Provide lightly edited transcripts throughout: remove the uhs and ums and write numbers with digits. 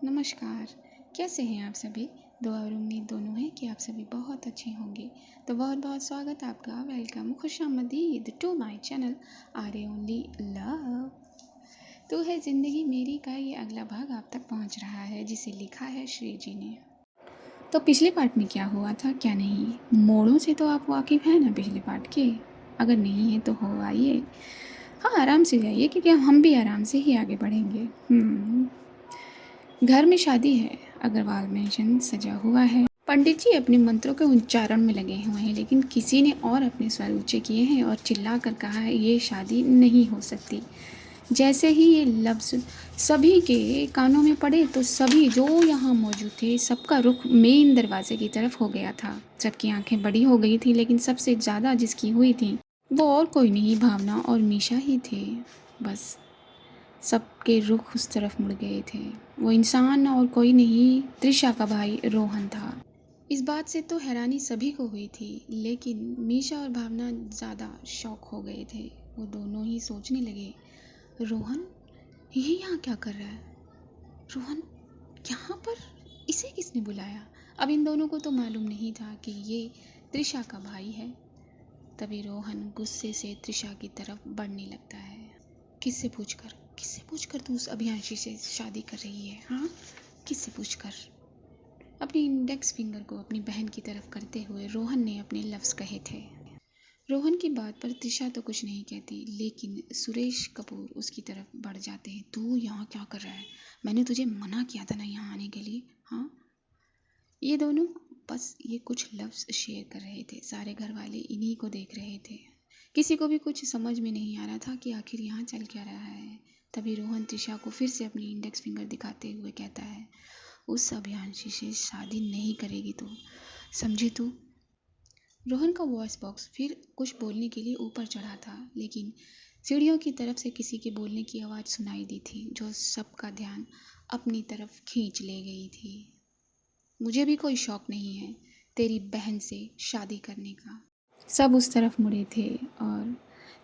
नमस्कार। कैसे हैं आप सभी? दुआ और उम्मीद दोनों है कि आप सभी बहुत अच्छे होंगे। तो बहुत बहुत स्वागत आपका, वेलकम, खुशामदीद to my channel R only love. तो है ज़िंदगी मेरी का ये अगला भाग आप तक पहुंच रहा है, जिसे लिखा है श्री जी ने। तो पिछले पार्ट में क्या हुआ था क्या नहीं, मोड़ों से तो आप वाकिफ़ हैं ना पिछले पार्ट के? अगर नहीं है तो हो आइए, हाँ आराम से जाइए, क्योंकि हम भी आराम से ही आगे बढ़ेंगे। घर में शादी है, अग्रवाल मैंशन सजा हुआ है। पंडित जी अपने मंत्रों के उच्चारण में लगे हुए हैं, लेकिन किसी ने और अपने स्वर ऊंचे किए हैं और चिल्ला कर कहा है ये शादी नहीं हो सकती। जैसे ही ये लफ्ज़ सभी के कानों में पड़े तो सभी जो यहाँ मौजूद थे सबका रुख मेन दरवाजे की तरफ हो गया था। सबकी आंखें बड़ी हो गई थी, लेकिन सबसे ज़्यादा जिसकी हुई थी वो और कोई नहीं, भावना और मीशा ही थे। बस सबके रुख उस तरफ मुड़ गए थे। वो इंसान और कोई नहीं, त्रिशा का भाई रोहन था। इस बात से तो हैरानी सभी को हुई थी, लेकिन मीशा और भावना ज़्यादा शॉक हो गए थे। वो दोनों ही सोचने लगे, रोहन ये यहाँ क्या कर रहा है? रोहन यहाँ पर, इसे किसने बुलाया? अब इन दोनों को तो मालूम नहीं था कि ये त्रिशा का भाई है। तभी रोहन गुस्से से त्रिशा की तरफ बढ़ने लगता है। किससे पूछकर तू उस अभियांशी से शादी कर रही है? हाँ, किससे पूछकर? अपनी इंडेक्स फिंगर को अपनी बहन की तरफ करते हुए रोहन ने अपने लफ्ज़ कहे थे। रोहन की बात पर त्रिशा तो कुछ नहीं कहती, लेकिन सुरेश कपूर उसकी तरफ बढ़ जाते हैं। तू यहाँ क्या कर रहा है? मैंने तुझे मना किया था ना यहाँ आने के लिए। हाँ, ये दोनों बस ये कुछ लफ्ज़ शेयर कर रहे थे। सारे घर वाले इन्हीं को देख रहे थे। किसी को भी कुछ समझ में नहीं आ रहा था कि आखिर यहाँ चल क्या रहा है। तभी रोहन त्रिशा को फिर से अपनी इंडेक्स फिंगर दिखाते हुए कहता है, उस अभियांशी से शादी नहीं करेगी तू, समझी तू? रोहन का वॉइस बॉक्स फिर कुछ बोलने के लिए ऊपर चढ़ा था, लेकिन सीढ़ियों की तरफ से किसी के बोलने की आवाज़ सुनाई दी थी, जो सबका ध्यान अपनी तरफ खींच ले गई थी। मुझे भी कोई शौक नहीं है तेरी बहन से शादी करने का। सब उस तरफ मुड़े थे और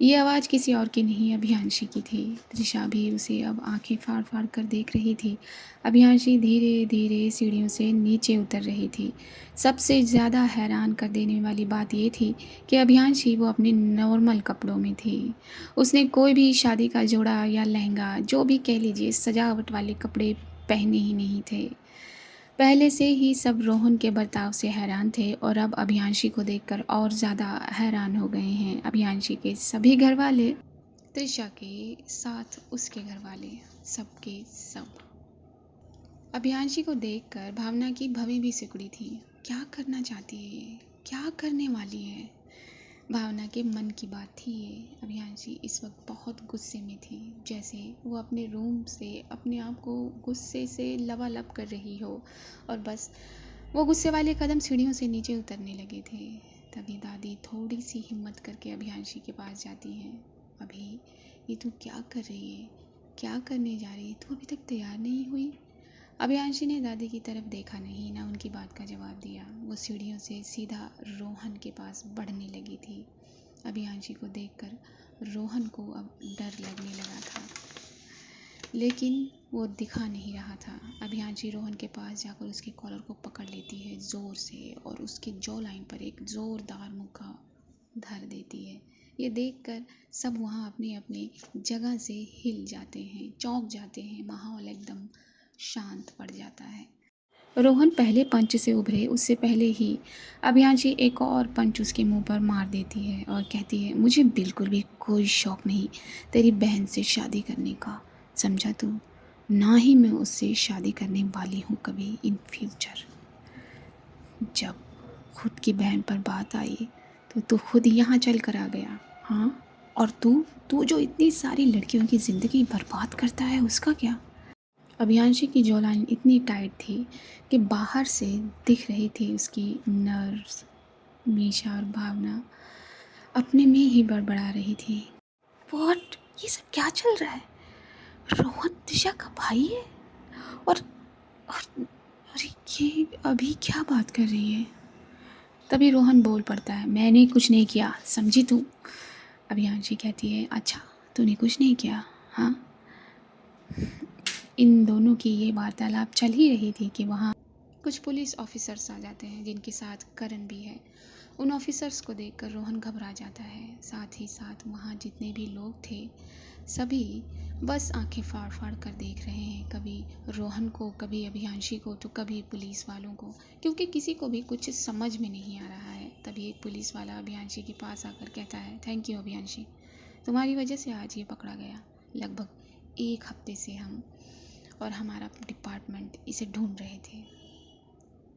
ये आवाज़ किसी और की नहीं, अभियांशी की थी। त्रिशा भी उसे अब आंखें फाड़ फाड़ कर देख रही थी। अभियांशी धीरे धीरे सीढ़ियों से नीचे उतर रही थी। सबसे ज़्यादा हैरान कर देने वाली बात ये थी कि अभियांशी वो अपने नॉर्मल कपड़ों में थी। उसने कोई भी शादी का जोड़ा या लहंगा, जो भी कह लीजिए, सजावट वाले कपड़े पहने ही नहीं थे। पहले से ही सब रोहन के बर्ताव से हैरान थे और अब अभियांशी को देखकर और ज़्यादा हैरान हो गए हैं। अभियांशी के सभी घर वाले, त्रिशा के साथ उसके घर वाले, सबके सब। अभियांशी को देखकर भावना की भवें भी सिकुड़ी थी। क्या करना चाहती है ये? क्या करने वाली है? भावना के मन की बात थी ये। अभियांशी इस वक्त बहुत गुस्से में थी, जैसे वो अपने रूम से अपने आप को गुस्से से लबालब कर रही हो, और बस वो गुस्से वाले कदम सीढ़ियों से नीचे उतरने लगे थे। तभी दादी थोड़ी सी हिम्मत करके अभियांशी के पास जाती हैं। अभी ये तू क्या कर रही है? क्या करने जा रही है? तू अभी तक तैयार नहीं हुई? अभियांशी ने दादी की तरफ देखा नहीं, ना उनकी बात का जवाब दिया। वो सीढ़ियों से सीधा रोहन के पास बढ़ने लगी थी। अभियांशी को देखकर रोहन को अब डर लगने लगा था, लेकिन वो दिखा नहीं रहा था। अभियांशी रोहन के पास जाकर उसके कॉलर को पकड़ लेती है ज़ोर से और उसकी जॉ लाइन पर एक ज़ोरदार मुक्का धर देती है। ये देखकर सब वहाँ अपने अपने जगह से हिल जाते हैं, चौंक जाते हैं। माहौल एकदम शांत पड़ जाता है। रोहन पहले पंच से उभरे उससे पहले ही अभियांशी एक और पंच उसके मुंह पर मार देती है और कहती है, मुझे बिल्कुल भी कोई शौक़ नहीं तेरी बहन से शादी करने का, समझा तू? ना ही मैं उससे शादी करने वाली हूँ कभी इन फ्यूचर। जब खुद की बहन पर बात आई तो तू खुद यहाँ चल कर आ गया। हाँ, और तू तू जो इतनी सारी लड़कियों की ज़िंदगी बर्बाद करता है, उसका क्या? अभियांशी की जॉलाइन इतनी टाइट थी कि बाहर से दिख रही थी उसकी नर्व्स। मीशा और भावना अपने में ही बड़बड़ा रही थी। व्हाट? ये सब क्या चल रहा है? रोहन त्रिशा का भाई है और अरे ये अभी क्या बात कर रही है? तभी रोहन बोल पड़ता है, मैंने कुछ नहीं किया, समझी तू? अभियांशी कहती है, अच्छा तूने कुछ नहीं किया? हाँ, इन दोनों की ये वार्तालाप चल ही रही थी कि वहाँ कुछ पुलिस ऑफिसर्स आ जाते हैं जिनके साथ करण भी है। उन ऑफिसर्स को देखकर रोहन घबरा जाता है। साथ ही साथ वहाँ जितने भी लोग थे सभी बस आंखें फाड़ फाड़ कर देख रहे हैं, कभी रोहन को, कभी अभियांशी को, तो कभी पुलिस वालों को, क्योंकि किसी को भी कुछ समझ में नहीं आ रहा है। तभी एक पुलिस वाला अभियांशी के पास आकर कहता है, थैंक यू अभियांशी, तुम्हारी वजह से आज ये पकड़ा गया। लगभग 1 हफ्ते से हम और हमारा डिपार्टमेंट इसे ढूंढ रहे थे।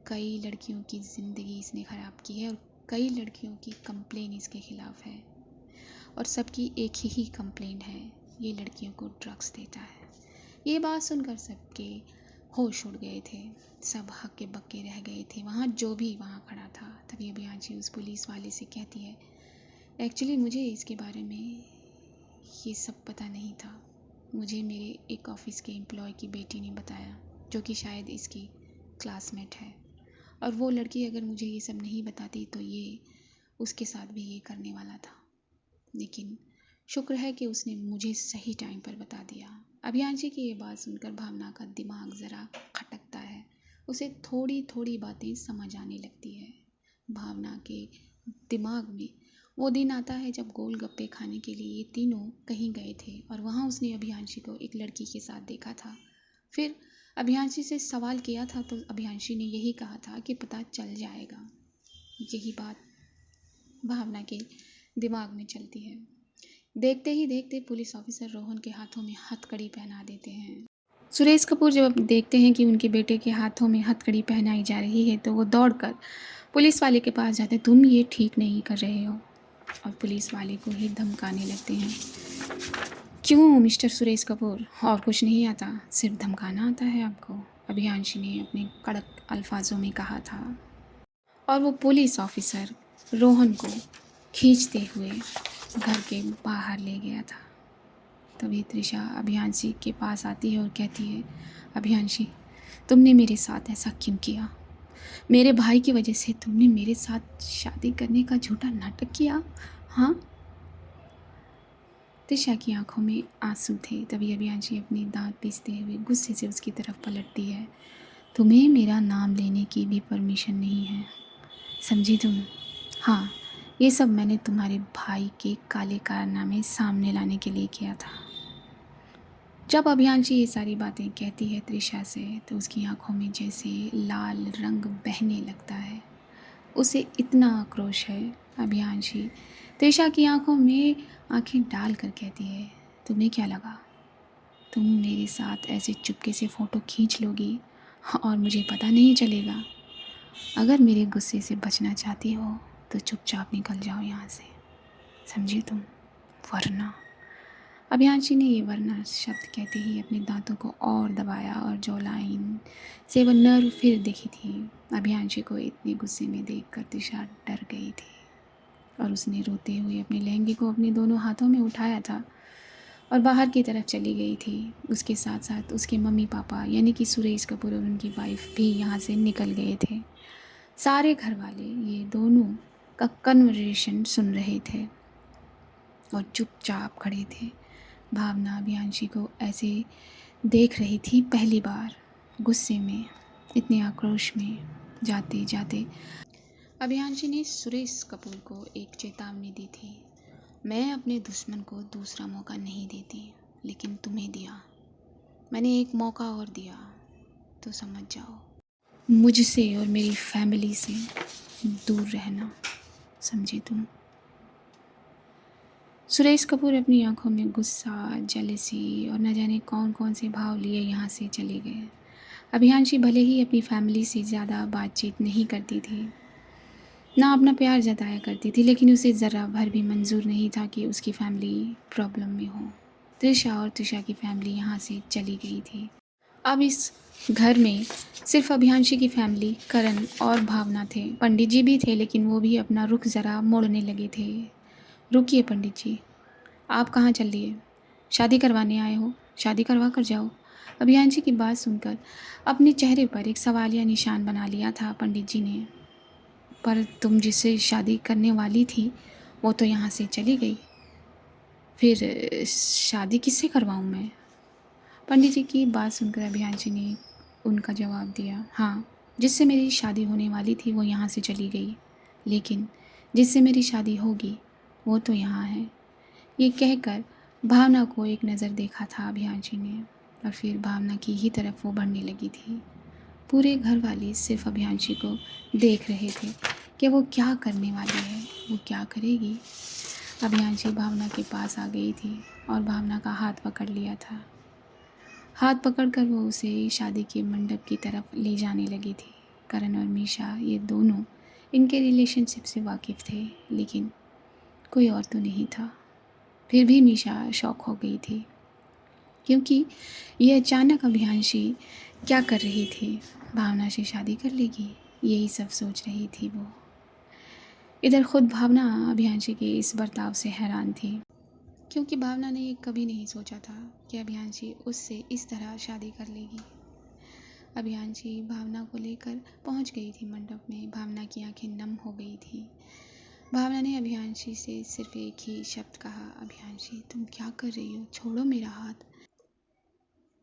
कई लड़कियों की ज़िंदगी इसने ख़राब की है और कई लड़कियों की कंप्लेन इसके ख़िलाफ़ है, और सबकी एक ही कंप्लेंट है, ये लड़कियों को ड्रग्स देता है। ये बात सुनकर सबके होश उड़ गए थे, सब हक्के बक्के रह गए थे, वहाँ जो भी वहाँ खड़ा था। तभी अभियांशी उस पुलिस वाले से कहती है, एक्चुअली मुझे इसके बारे में ये सब पता नहीं था, मुझे मेरे एक ऑफिस के एम्प्लॉय की बेटी ने बताया, जो कि शायद इसकी क्लासमेट है, और वो लड़की अगर मुझे ये सब नहीं बताती तो ये उसके साथ भी ये करने वाला था। लेकिन शुक्र है कि उसने मुझे सही टाइम पर बता दिया। अभियांशी की ये बात सुनकर भावना का दिमाग ज़रा खटकता है, उसे थोड़ी थोड़ी बातें समझ आने लगती है। भावना के दिमाग में वो दिन आता है जब गोलगप्पे खाने के लिए ये तीनों कहीं गए थे और वहाँ उसने अभियांशी को एक लड़की के साथ देखा था। फिर अभियांशी से सवाल किया था तो अभियांशी ने यही कहा था कि पता चल जाएगा। यही बात भावना के दिमाग में चलती है। देखते ही देखते पुलिस ऑफिसर रोहन के हाथों में हथकड़ी पहना देते हैं। सुरेश कपूर जब देखते हैं कि उनके बेटे के हाथों में हथकड़ी पहनाई जा रही है तो वो दौड़कर पुलिस वाले के पास जाते, तुम ये ठीक नहीं कर रहे हो, और पुलिस वाले को ही धमकाने लगते हैं। क्यों मिस्टर सुरेश कपूर, और कुछ नहीं आता, सिर्फ धमकाना आता है आपको, अभियांशी ने अपने कड़क अल्फाजों में कहा था। और वो पुलिस ऑफिसर रोहन को खींचते हुए घर के बाहर ले गया था। तभी त्रिशा अभियांशी के पास आती है और कहती है, अभियांशी तुमने मेरे साथ ऐसा क्यों किया? मेरे भाई की वजह से तुमने मेरे साथ शादी करने का झूठा नाटक किया, हाँ? त्रिशा की आंखों में आंसू थे। तभी अभियांशी अपनी दांत पीसते हुए गुस्से से उसकी तरफ पलटती है, तुम्हें मेरा नाम लेने की भी परमिशन नहीं है, समझी तुम? हाँ, ये सब मैंने तुम्हारे भाई के काले कारनामे सामने लाने के लिए किया था। जब अभियांशी ये सारी बातें कहती है त्रिशा से तो उसकी आंखों में जैसे लाल रंग बहने लगता है। उसे इतना आक्रोश है। अभियांशी त्रिशा की आंखों में आंखें डाल कर कहती है, तुम्हें क्या लगा तुम मेरे साथ ऐसे चुपके से फ़ोटो खींच लोगी और मुझे पता नहीं चलेगा? अगर मेरे गुस्से से बचना चाहती हो तो चुपचाप निकल जाओ यहाँ से, समझी तुम? वरना। अभियांशी ने ये वरना शब्द कहते ही अपने दांतों को और दबाया और जो लाइन से वह नर्व फिर दिखी थी। अभियांशी को इतने गुस्से में देखकर त्रिशा डर गई थी और उसने रोते हुए अपने लहंगे को अपने दोनों हाथों में उठाया था और बाहर की तरफ चली गई थी। उसके साथ साथ उसके मम्मी पापा यानी कि सुरेश कपूर और उनकी वाइफ भी यहाँ से निकल गए थे। सारे घर वाले ये दोनों का कन्वर्सेशन सुन रहे थे और चुपचाप खड़े थे। भावना अभियांशी को ऐसे देख रही थी पहली बार, गुस्से में, इतने आक्रोश में। जाते जाते अभियांशी ने सुरेश कपूर को एक चेतावनी दी थी, मैं अपने दुश्मन को दूसरा मौका नहीं देती, लेकिन तुम्हें दिया, मैंने एक मौका और दिया, तो समझ जाओ, मुझसे और मेरी फैमिली से दूर रहना, समझे तुम? सुरेश कपूर अपनी आंखों में गुस्सा, जेलसी और न जाने कौन कौन से भाव लिए यहाँ से चले गए। अभियांशी भले ही अपनी फैमिली से ज़्यादा बातचीत नहीं करती थी, ना अपना प्यार जताया करती थी, लेकिन उसे ज़रा भर भी मंजूर नहीं था कि उसकी फैमिली प्रॉब्लम में हो। त्रिशा और त्रिशा की फैमिली यहाँ से चली गई थी। अब इस घर में सिर्फ अभियांशी की फैमिली, करण और भावना थे। पंडित जी भी थे, लेकिन वो भी अपना रुख ज़रा मोड़ने लगे थे। रुकिए पंडित जी, आप कहाँ चल दिए? शादी करवाने आए हो, शादी करवा कर जाओ। अभियांशी की बात सुनकर अपने चेहरे पर एक सवालिया निशान बना लिया था पंडित जी ने। पर तुम जिससे शादी करने वाली थी वो तो यहाँ से चली गई, फिर शादी किससे करवाऊँ मैं? पंडित जी की बात सुनकर अभियांशी ने उनका जवाब दिया, हाँ, जिससे मेरी शादी होने वाली थी वो यहाँ से चली गई, लेकिन जिससे मेरी शादी होगी वो तो यहाँ है। ये कहकर भावना को एक नज़र देखा था अभियांशी ने और फिर भावना की ही तरफ वो बढ़ने लगी थी। पूरे घर वाले सिर्फ अभियांशी को देख रहे थे कि वो क्या करने वाली है, वो क्या करेगी। अभियांशी भावना के पास आ गई थी और भावना का हाथ पकड़ लिया था। हाथ पकड़कर वो उसे शादी के मंडप की तरफ ले जाने लगी थी। करण और मीशा ये दोनों इनके रिलेशनशिप से वाकिफ़ थे, लेकिन कोई और तो नहीं था। फिर भी मीशा शॉक हो गई थी, क्योंकि ये अचानक अभियांशी क्या कर रही थी, भावना से शादी कर लेगी, यही सब सोच रही थी वो। इधर खुद भावना अभियांशी के इस बर्ताव से हैरान थी, क्योंकि भावना ने ये कभी नहीं सोचा था कि अभियांशी उससे इस तरह शादी कर लेगी। अभियांशी भावना को लेकर पहुंच गई थी मंडप में। भावना की आंखें नम हो गई थी। भावना ने अभियांशी से सिर्फ एक ही शब्द कहा, अभियांशी तुम क्या कर रही हो, छोड़ो मेरा हाथ,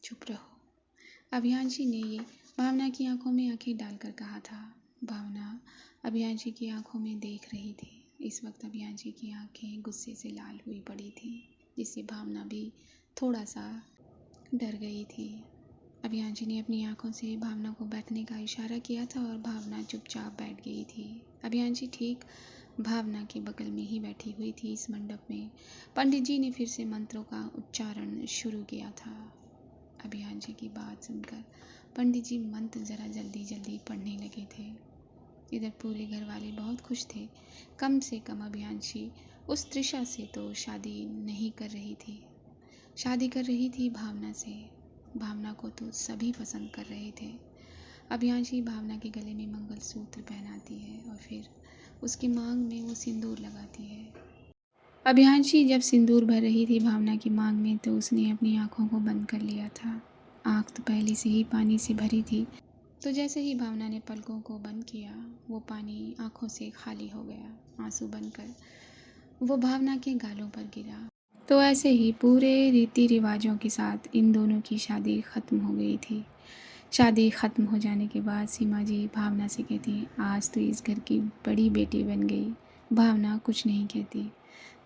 चुप रहो। अभियांशी ने ये भावना की आंखों में आंखें डालकर कहा था। भावना अभियांशी की आंखों में देख रही थी। इस वक्त अभियांशी की आंखें गुस्से से लाल हुई पड़ी थी, जिससे भावना भी थोड़ा सा डर गई थी। अभियांशी ने अपनी आंखों से भावना को बैठने का इशारा किया था और भावना चुपचाप बैठ गई थी। अभियांशी ठीक भावना के बगल में ही बैठी हुई थी। इस मंडप में पंडित जी ने फिर से मंत्रों का उच्चारण शुरू किया था। अभियांशी की बात सुनकर पंडित जी मंत्र ज़रा जल्दी जल्दी पढ़ने लगे थे। इधर पूरे घर वाले बहुत खुश थे। कम से कम अभियांशी उस त्रिशा से तो शादी नहीं कर रही थी, शादी कर रही थी भावना से। भावना को तो सभी पसंद कर रहे थे। अभियांशी भावना के गले में मंगलसूत्र पहनाती है और फिर उसकी मांग में वो सिंदूर लगाती है। अभियांशी जब सिंदूर भर रही थी भावना की मांग में, तो उसने अपनी आंखों को बंद कर लिया था। आंख तो पहले से ही पानी से भरी थी, तो जैसे ही भावना ने पलकों को बंद किया, वो पानी आंखों से खाली हो गया। आंसू बनकर वो भावना के गालों पर गिरा। तो ऐसे ही पूरे रीति रिवाजों के साथ इन दोनों की शादी ख़त्म हो गई थी। शादी ख़त्म हो जाने के बाद सीमा जी भावना से कहती हैं, आज तो इस घर की बड़ी बेटी बन गई। भावना कुछ नहीं कहती।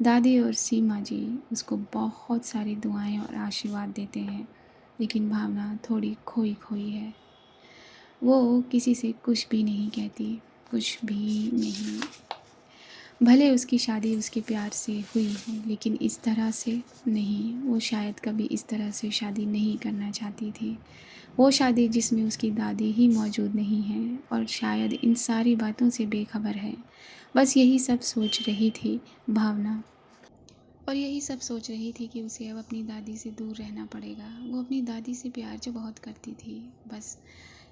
दादी और सीमा जी उसको बहुत सारी दुआएं और आशीर्वाद देते हैं, लेकिन भावना थोड़ी खोई खोई है। वो किसी से कुछ भी नहीं कहती, कुछ भी नहीं। भले उसकी शादी उसके प्यार से हुई हो, लेकिन इस तरह से नहीं। वो शायद कभी इस तरह से शादी नहीं करना चाहती थी। वो शादी जिसमें उसकी दादी ही मौजूद नहीं है और शायद इन सारी बातों से बेखबर है। बस यही सब सोच रही थी भावना, और यही सब सोच रही थी कि उसे अब अपनी दादी से दूर रहना पड़ेगा। वो अपनी दादी से प्यार जो बहुत करती थी। बस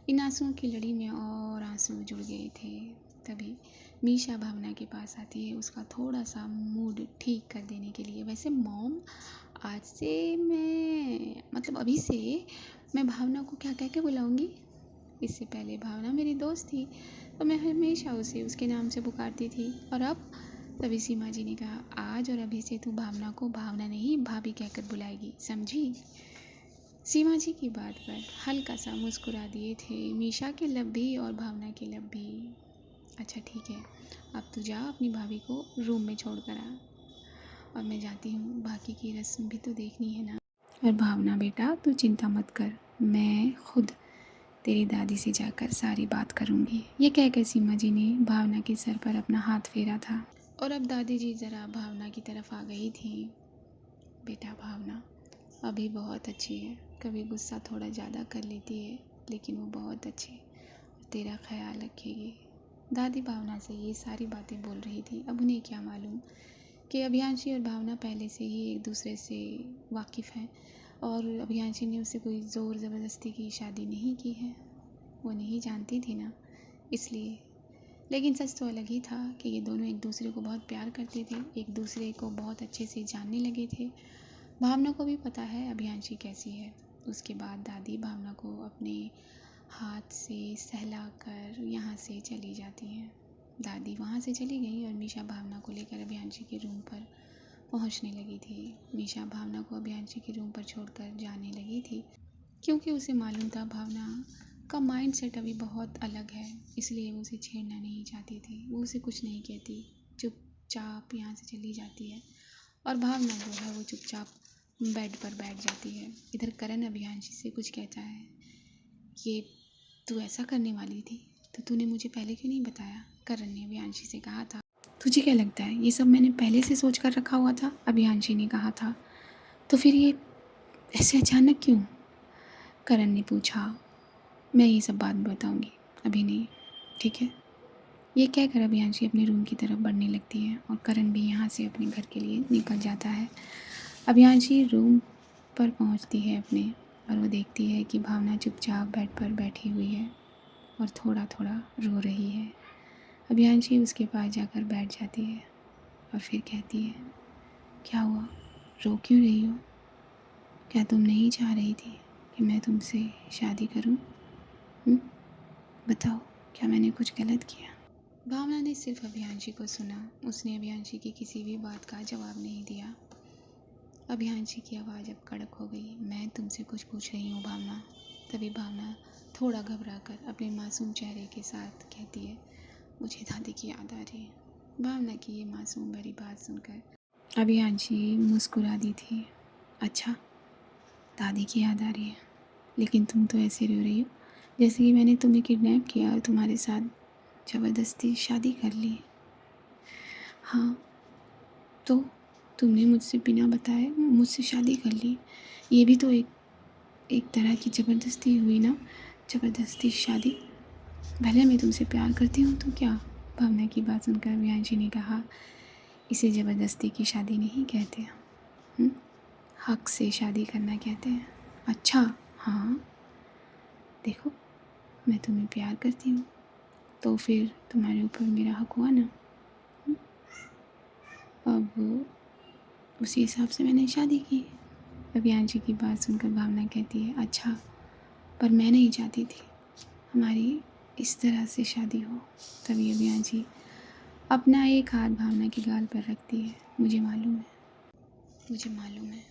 इन आंसुओं की लड़ी में और आंसू जुड़ गए थे। तभी मीशा भावना के पास आती है, उसका थोड़ा सा मूड ठीक कर देने के लिए। वैसे मॉम, आज से अभी से मैं भावना को क्या कह के बुलाऊंगी? इससे पहले भावना मेरी दोस्त थी, तो मैं हमेशा उसे उसके नाम से पुकारती थी। और अब? तभी सीमा जी ने कहा, आज और अभी से तू भावना को भावना नहीं भाभी कहकर बुलाएगी, समझी? सीमा जी की बात पर हल्का सा मुस्कुरा दिए थे मीशा के लब भी और भावना के लब भी। अच्छा ठीक है, अब तू जा अपनी भाभी को रूम में छोड़ कर आ, और मैं जाती हूँ, बाकी की रस्म भी तो देखनी है ना। और भावना बेटा तू चिंता मत कर, मैं खुद तेरी दादी से जाकर सारी बात करूँगी। ये कहकर सीमा जी ने भावना के सर पर अपना हाथ फेरा था। और अब दादी जी ज़रा भावना की तरफ आ गई थी। बेटा भावना अभी बहुत अच्छी है, कभी गुस्सा थोड़ा ज़्यादा कर लेती है, लेकिन वो बहुत अच्छी है, तेरा ख्याल रखेगी। दादी भावना से ये सारी बातें बोल रही थी। अब उन्हें क्या मालूम कि अभियांशी और भावना पहले से ही एक दूसरे से वाकिफ़ हैं और अभियांशी ने उससे कोई ज़ोर ज़बरदस्ती की शादी नहीं की है। वो नहीं जानती थी ना, इसलिए। लेकिन सच तो अलग ही था कि ये दोनों एक दूसरे को बहुत प्यार करते थे, एक दूसरे को बहुत अच्छे से जानने लगे थे। भावना को भी पता है अभियांशी कैसी है। उसके बाद दादी भावना को अपने हाथ से सहलाकर यहाँ से चली जाती हैं। दादी वहाँ से चली गई और मीशा भावना को लेकर अभियांशी के रूम पर पहुँचने लगी थी। मीशा भावना को अभियांशी के रूम पर छोड़कर जाने लगी थी। क्योंकि उसे मालूम था भावना का माइंड सेट अभी बहुत अलग है, इसलिए वो उसे छेड़ना नहीं चाहती थी। वो उसे कुछ नहीं कहती, चुपचाप यहाँ से चली जाती है और भावना जो है वो चुपचाप बेड पर बैठ जाती है। इधर करण अभियांशी से कुछ कहता है, ये तू ऐसा करने वाली थी तो तूने मुझे पहले क्यों नहीं बताया? करण ने अभियांशी से कहा था। तुझे क्या लगता है ये सब मैंने पहले से सोच कर रखा हुआ था? अभियांशी ने कहा था। तो फिर ये ऐसे अचानक क्यों? करण ने पूछा। मैं ये सब बात बताऊंगी, अभी नहीं, ठीक है? ये कहकर अभियांशी अपने रूम की तरफ बढ़ने लगती है और करण भी यहाँ से अपने घर के लिए निकल जाता है। अभियांशी रूम पर पहुँचती है अपने और वो देखती है कि भावना चुपचाप बेड पर बैठी हुई है और थोड़ा थोड़ा रो रही है। अभियांशी उसके पास जाकर बैठ जाती है और फिर कहती है, क्या हुआ, रो क्यों रही हो? क्या तुम नहीं चाह रही थी कि मैं तुमसे शादी करूं? बताओ, क्या मैंने कुछ गलत किया? भावना ने सिर्फ अभियांशी को सुना। उसने अभियांशी की किसी भी बात का जवाब नहीं दिया। अभियांशी की आवाज़ अब कड़क हो गई। मैं तुमसे कुछ पूछ रही हूँ भावना। तभी भावना थोड़ा घबरा कर अपने मासूम चेहरे के साथ कहती है, मुझे दादी की याद आ रही है। भावना की ये मासूम भरी बात सुनकर अभियांशी मुस्कुरा दी थी। अच्छा, दादी की याद आ रही है, लेकिन तुम तो ऐसे रो रही हो जैसे कि मैंने तुम्हें किडनैप किया और तुम्हारे साथ ज़बरदस्ती शादी कर ली। हाँ, तो तुमने मुझसे बिना बताए मुझसे शादी कर ली। ये भी तो एक तरह की ज़बरदस्ती हुई ना? ज़बरदस्ती शादी। भले मैं तुमसे प्यार करती हूँ तो क्या? भावना की बात सुनकर अभियांशी ने कहा, इसे ज़बरदस्ती की शादी नहीं कहते, हक से शादी करना कहते हैं। अच्छा, हाँ, देखो, मैं तुम्हें प्यार करती हूँ तो फिर तुम्हारे ऊपर मेरा हक हुआ ना। अब उसी हिसाब से मैंने शादी की। अभियांशी की बात सुनकर भावना कहती है, अच्छा, पर मैं नहीं चाहती थी हमारी इस तरह से शादी हो। तभी अभियांशी अपना एक हाथ भावना के गाल पर रखती है। मुझे मालूम है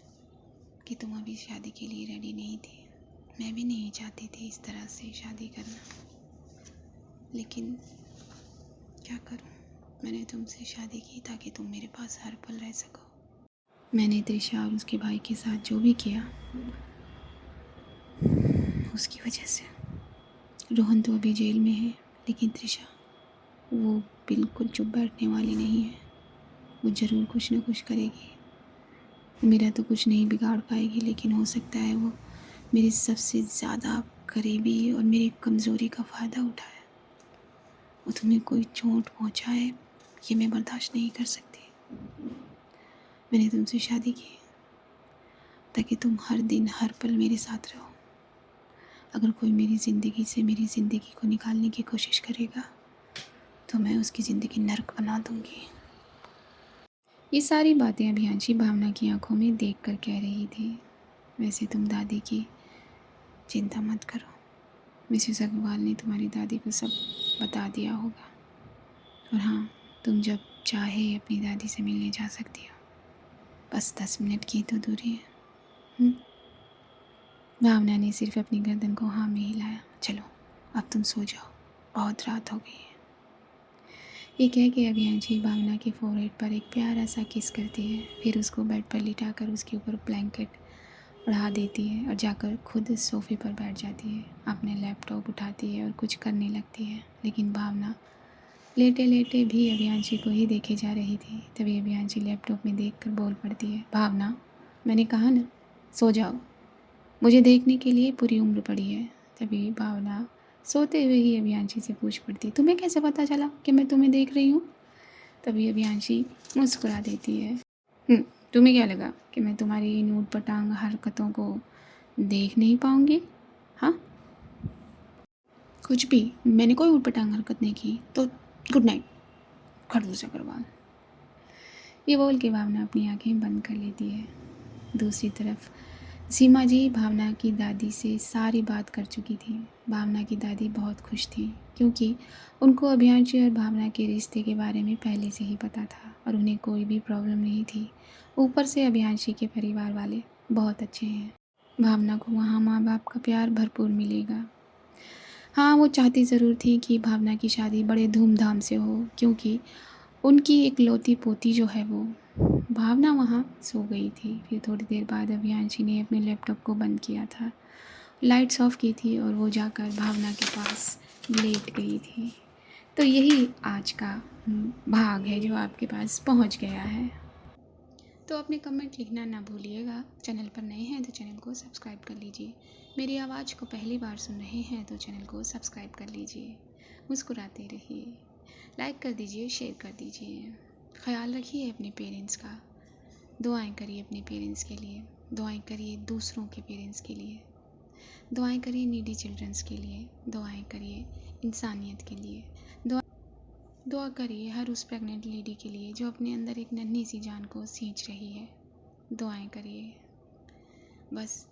कि तुम अभी शादी के लिए रेडी नहीं थी। मैं भी नहीं चाहती थी इस तरह से शादी करना, लेकिन क्या करूं? मैंने तुमसे शादी की ताकि तुम मेरे पास हर पल रह सको। मैंने त्रिशा और उसके भाई के साथ जो भी किया उसकी वजह से। रोहन तो अभी जेल में है, लेकिन त्रिशा, वो बिल्कुल चुप बैठने वाली नहीं है। वो ज़रूर कुछ ना कुछ करेगी। मेरा तो कुछ नहीं बिगाड़ पाएगी, लेकिन हो सकता है वो मेरी सबसे ज़्यादा करीबी और मेरी कमज़ोरी का फ़ायदा उठाए। वो तुम्हें कोई चोट पहुंचाए, ये मैं बर्दाश्त नहीं कर सकती। मैंने तुमसे शादी की ताकि तुम हर दिन हर पल मेरे साथ रहो। अगर कोई मेरी ज़िंदगी को निकालने की कोशिश करेगा तो मैं उसकी ज़िंदगी नर्क बना दूंगी। ये सारी बातें अभियांशी भावना की आंखों में देखकर कह रही थी। वैसे तुम दादी की चिंता मत करो, मिसेस अग्रवाल ने तुम्हारी दादी को सब बता दिया होगा। और हाँ, तुम जब चाहे अपनी दादी से मिलने जा सकती हो, बस 10 मिनट की तो दूरी है। भावना ने सिर्फ अपनी गर्दन को हाँ में हिलाया। चलो, अब तुम सो जाओ, बहुत रात हो गई है। ये कह के अभियांशी भावना के फोरहेड पर एक प्यारा सा किस करती है, फिर उसको बेड पर लिटाकर उसके ऊपर ब्लैंकेट उड़ा देती है और जाकर खुद सोफ़े पर बैठ जाती है। अपने लैपटॉप उठाती है और कुछ करने लगती है, लेकिन भावना लेटे लेटे भी अभियांशी को ही देखे जा रही थी। तभी अभियांशी लैपटॉप में देखकर बोल पड़ती है, भावना, मैंने कहा ना, सो जाओ, मुझे देखने के लिए पूरी उम्र पड़ी है। तभी भावना सोते हुए ही अभियांशी से पूछ पड़ती, तुम्हें कैसे पता चला कि मैं तुम्हें देख रही हूँ? तभी अभियांशी मुस्कुरा देती है, तुम्हें क्या लगा कि मैं तुम्हारी इन ऊटपटांग हरकतों को देख नहीं पाऊँगी? हाँ, कुछ भी, मैंने कोई ऊटपटांग हरकत नहीं की। तो गुड नाइट खरगोश अग्रवाल। ये बोल के भावना अपनी आंखें बंद कर लेती है। दूसरी तरफ सीमा जी भावना की दादी से सारी बात कर चुकी थी। भावना की दादी बहुत खुश थी, क्योंकि उनको अभियांशी और भावना के रिश्ते के बारे में पहले से ही पता था और उन्हें कोई भी प्रॉब्लम नहीं थी। ऊपर से अभियांशी के परिवार वाले बहुत अच्छे हैं। भावना को वहाँ माँ बाप का प्यार भरपूर मिलेगा। हाँ, वो चाहती ज़रूर थी कि भावना की शादी बड़े धूमधाम से हो, क्योंकि उनकी इकलौती पोती जो है वो भावना वहाँ सो गई थी। फिर थोड़ी देर बाद अभियांशी ने अपने लैपटॉप को बंद किया था, लाइट्स ऑफ की थी और वो जाकर भावना के पास लेट गई थी। तो यही आज का भाग है जो आपके पास पहुँच गया है। तो अपने कमेंट लिखना ना भूलिएगा। चैनल पर नए हैं तो चैनल को सब्सक्राइब कर लीजिए। मेरी आवाज़ को पहली बार सुन रहे हैं तो चैनल को सब्सक्राइब कर लीजिए। मुस्कुराते रहिए, लाइक कर दीजिए, शेयर कर दीजिए। ख्याल रखिए अपने पेरेंट्स का। दुआएं करिए अपने पेरेंट्स के लिए, दुआएं करिए दूसरों के पेरेंट्स के लिए, दुआएं करिए नीडी चिल्ड्रंस के लिए, दुआएं करिए इंसानियत के लिए। दुआ करिए हर उस प्रेग्नेंट लेडी के लिए जो अपने अंदर एक नन्ही सी जान को सींच रही है। दुआएं करिए। बस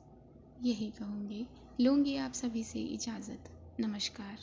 यही कहूँगी। लूँगी आप सभी से इजाज़त। नमस्कार।